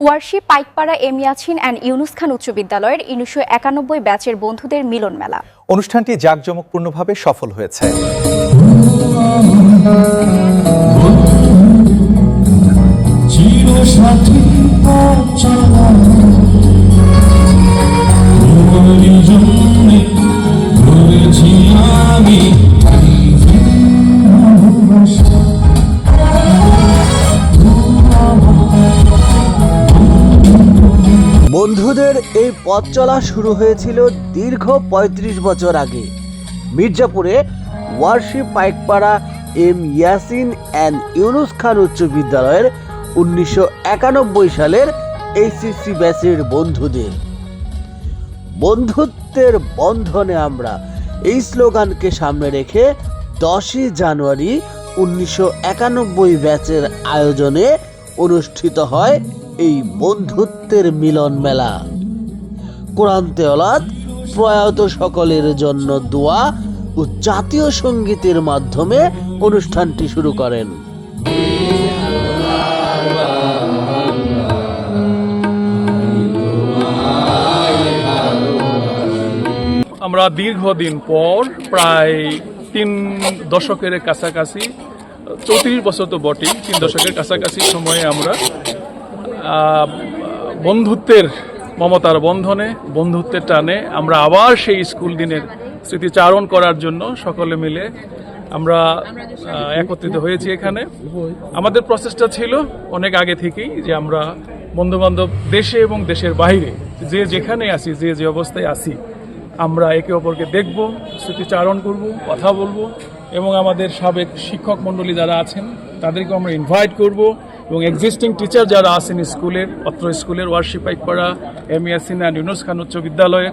Warshi Paikpara M Yasin and Yunus Khan উচ্চ বিদ্যালয়ের ১৯৯১ ব্যাচের বন্ধুদের মিলন মেলা। অনুষ্ঠানটি জাঁকজমকপূর্ণভাবে সফল হয়েছে। বন্ধুদের এই পথ চলা শুরু হয়েছিল দীর্ঘ ৩৫ বছর আগে মির্জাপুরে ওয়ারশি পাইকপাড়া এম ইয়াসিন অ্যান্ড ইউনুস খান উচ্চ বিদ্যালয়ের ১৯৯১ সালের এইচএসসি ব্যাচের বন্ধুদের। বন্ধুত্বের বন্ধনে আমরা এই স্লোগানকে সামনে রেখে ১০ই জানুয়ারি ১৯৯১ ব্যাচের আয়োজনে অনুষ্ঠিত হয় এই বন্ধুত্বের মিলন মেলা। কোরআন তেলাওয়াত, প্রয়াত সকলের জন্য দোয়া ও জাতীয় সঙ্গীতের মাধ্যমে অনুষ্ঠানটি শুরু করেন। আমরা দীর্ঘদিন পর প্রায় ৩ দশকের কাছাকাছি, ৩৪ বছর তো বটেই, ৩ দশকের কাছাকাছি সময়ে আমরা বন্ধুত্বের মমতার বন্ধনে, বন্ধুত্বের টানে আমরা আবার সেই স্কুল দিনের স্মৃতিচারণ করার জন্য সকলে মিলে আমরা একত্রিত হয়েছি এখানে। আমাদের প্রচেষ্টা ছিল অনেক আগে থেকেই যে আমরা বন্ধুবান্ধব দেশে এবং দেশের বাইরে যে যেখানে আসি, যে যে অবস্থায় আসি, আমরা একে অপরকে দেখব, স্মৃতিচারণ করব, কথা বলবো এবং আমাদের সাবেক শিক্ষক মণ্ডলী যারা আছেন তাদেরকে আমরা ইনভাইট করব এবং এক্সিস্টিং টিচার যারা আছেন স্কুলের, অত্র স্কুলের ওয়ারশি পাইকপাড়া এম ইয়াসিন অ্যান্ড ইউনুস খান উচ্চ বিদ্যালয়ে,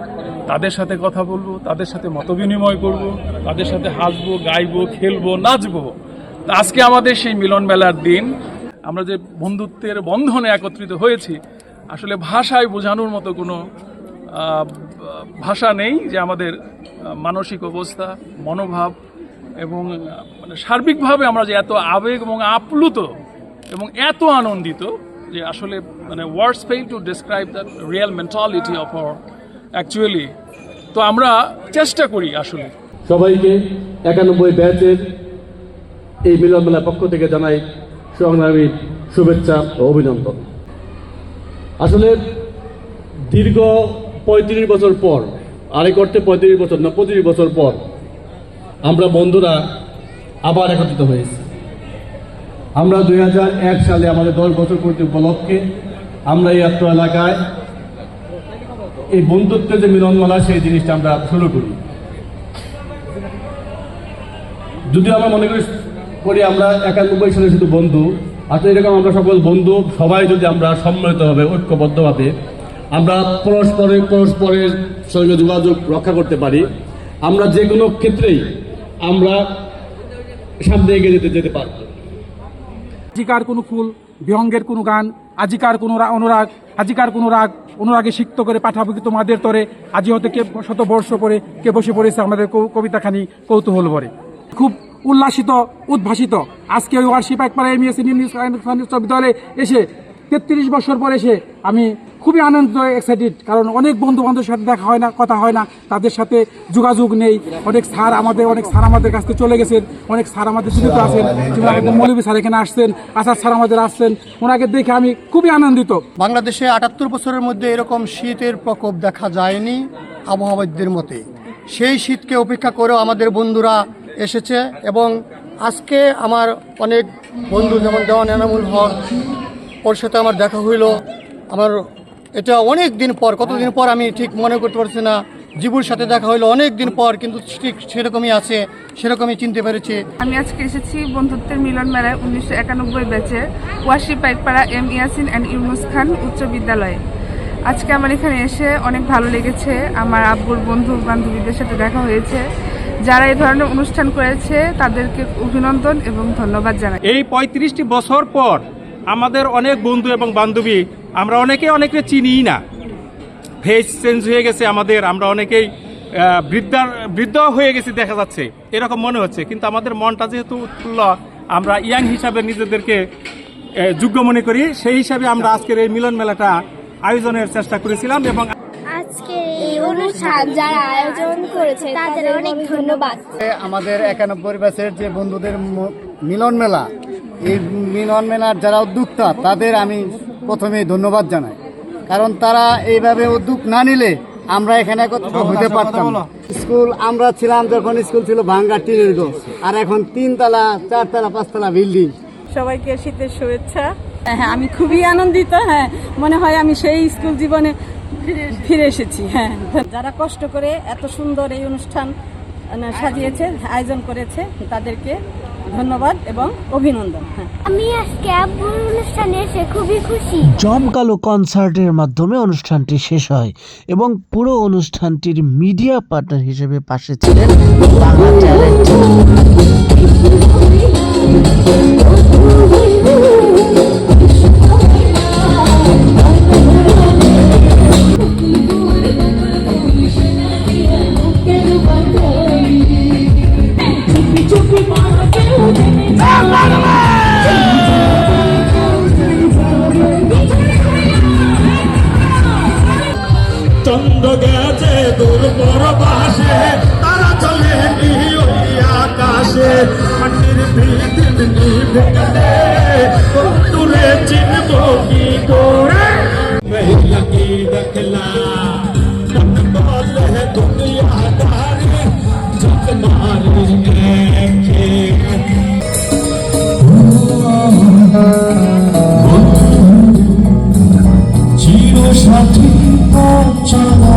তাদের সাথে কথা বলবো, তাদের সাথে মতবিনিময় করব, তাদের সাথে হাসবো, গাইবো, খেলবো, নাচবো। আজকে আমাদের সেই মিলন মেলার দিন। আমরা যে বন্ধুত্বের বন্ধনে একত্রিত হয়েছি, আসলে ভাষায় বোঝানোর মতো কোনো ভাষা নেই যে আমাদের মানসিক অবস্থা, মনোভাব এবং মানে সার্বিকভাবে আমরা যে এত আবেগ এবং আপ্লুত এবং এত আনন্দিত যে আসলে মানে words fail to describe the real mentality of our actually. তো আমরা চেষ্টা করি আসলে। সবাইকে ৯১ ব্যাচের এই মিলন মেলার পক্ষ থেকে জানাই সংগ্রামী শুভেচ্ছা ও অভিনন্দন। আসলে দীর্ঘ ৩৫ বছর পর, আরেক অর্থে ৩৫ বছর না ২৫ বছর পর আমরা বন্ধুরা আবার একত্রিত হয়েছি। আমরা ২০০১ সালে আমাদের ১০ বছর পূর্তি উপলক্ষে আমরা এই অত্র এলাকায় এই বন্ধুত্বের যে মিলনমেলা সেই জিনিসটা আমরা শুরু করি। যদিও আমরা মনে করি আমরা ৯১ সালে শুধু বন্ধু, আসলে এরকম আমরা সকল বন্ধু সবাই যদি আমরা সম্মিলিতভাবে ঐক্যবদ্ধভাবে আমরা পরস্পরের সঙ্গে যোগাযোগ রক্ষা করতে পারি, আমরা যে কোনো ক্ষেত্রেই আমরা সামনে এগিয়ে যেতে পারব। আজিকার কোনো ফুল, বিহঙ্গের কোনো গান, আজিকার কোনো অনুরাগ, আজিকার কোনো রাগ, অনুরাগে সিক্ত করে পাঠাবো কি তোমাদের তরে, আজি হতে কে শতবর্ষ পরে কে বসে পড়েছে আমাদের কবিতাখানি কৌতূহল ভরে। খুব উল্লাসিত, উদ্ভাসিত আজকে ওই ওয়ারশি পাইকপাড়া এম ইয়াসিন ইউনুস খান উচ্চ বিদ্যালয়ে এসে ৩৩ বছর পর এসে আমি খুবই আনন্দ, এক্সাইটেড। কারণ অনেক বন্ধু বান্ধবের সাথে দেখা হয় না, কথা হয় না, তাদের সাথে যোগাযোগ নেই। অনেক স্যার আমাদের কাছ থেকে চলে গেছেন, অনেক স্যার আমাদের জীবিত আছেন। যেমন মৌলভী স্যার এখানে আসছেন, আসাদ স্যার আমাদের আসছেন, ওনাকে দেখে আমি খুবই আনন্দিত। বাংলাদেশে ৭৮ বছরের মধ্যে এরকম শীতের প্রকোপ দেখা যায়নি আবহাওয়াবিদদের মতে। সেই শীতকে উপেক্ষা করেও আমাদের বন্ধুরা এসেছে এবং আজকে আমার অনেক বন্ধু যেমন দেওয়ান এনামুল হক, ওর সাথে আমার দেখা হইল। আমার এটা অনেক দিন পর, কতদিন পর আমি ঠিক মনে করতে পারছি না। জিবুর সাথে দেখা হইলো অনেক দিন পর, কিন্তু ঠিক সেরকমই আছে, সেরকমই চিনতে পেরেছি। আমি আজকে এসেছি বন্ধুত্বের মিলন মেলায় ১৯৯১ ব্যাচে ওয়ারশি পাইকপাড়া এম ইয়াসিন অ্যান্ড ইউনুস খান উচ্চ বিদ্যালয়ে। আজকে আমার এখানে এসে অনেক ভালো লেগেছে। আমার আব্বুর বন্ধু বান্ধবীদের সাথে দেখা হয়েছে। যারা এই ধরনের অনুষ্ঠান করেছে তাদেরকে অভিনন্দন এবং ধন্যবাদ জানাই। এই ৩৫টি বছর পর আমাদের অনেক বন্ধু এবং বান্ধবী, আমরা অনেকে চিনি না, ফেস চেঞ্জ হয়ে গেছে আমাদের, আমরা অনেকেই বৃদ্ধ হয়ে গেছি দেখা যাচ্ছে, এরকম মনে হচ্ছে। কিন্তু আমাদের মনটা যেহেতু উৎফুল্ল, আমরা ইয়াং হিসাবে নিজেদেরকে যোগ্য মনে করি। সেই হিসাবে আমরা আজকের এই মিলন মেলাটা আয়োজনের চেষ্টা করেছিলাম এবং আজকে এই অনুষ্ঠান যারা আয়োজন করেছে তাদের অনেক ধন্যবাদ। আমাদের 91 ব্যাচের যে বন্ধুদের মিলন মেলা, এই মিলন মেলার যারা উদ্যোক্তা তাদের আমি প্রথমেই ধন্যবাদ জানাই, কারণ তারা এইভাবে উদ্যোগ না নিলে আমরা এখানে একত্রিত হতে পারতাম না। স্কুল আমরা ছিলাম যখন স্কুল ছিল ভাঙ্গা টিনের ঘর, আর এখন 3 তলা 4 তলা 5 তলা বিল্ডিং। সবাইকে শীতের শুভেচ্ছা। হ্যাঁ, আমি খুবই আনন্দিত। হ্যাঁ, মনে হয় আমি সেই স্কুল জীবনে ফিরে এসেছি। হ্যাঁ, যারা কষ্ট করে এত সুন্দর এই অনুষ্ঠান সাজিয়েছে, আয়োজন করেছে, তাদেরকে ধন্যবাদ এবং অভিনন্দন। হ্যাঁ, আমি আজকে আব্বুর অনুষ্ঠানে এসে খুবই খুশি। জমকালো কনসার্টের মাধ্যমে অনুষ্ঠানটি শেষ হয় এবং পুরো অনুষ্ঠানটির মিডিয়া পার্টনার হিসেবে পাশে ছিলেন বাংলা ট্যালেন্ট। চন্দ্র গেছে দূর পরবাসে, তারা চলে আকাশে, মাটির ভিতর নিভে গেলে দূরে চিনব কি করে। মহিলা কি দেখলা মন বলে দুনিয়াদারি, জিত মারি চির সাথী চলা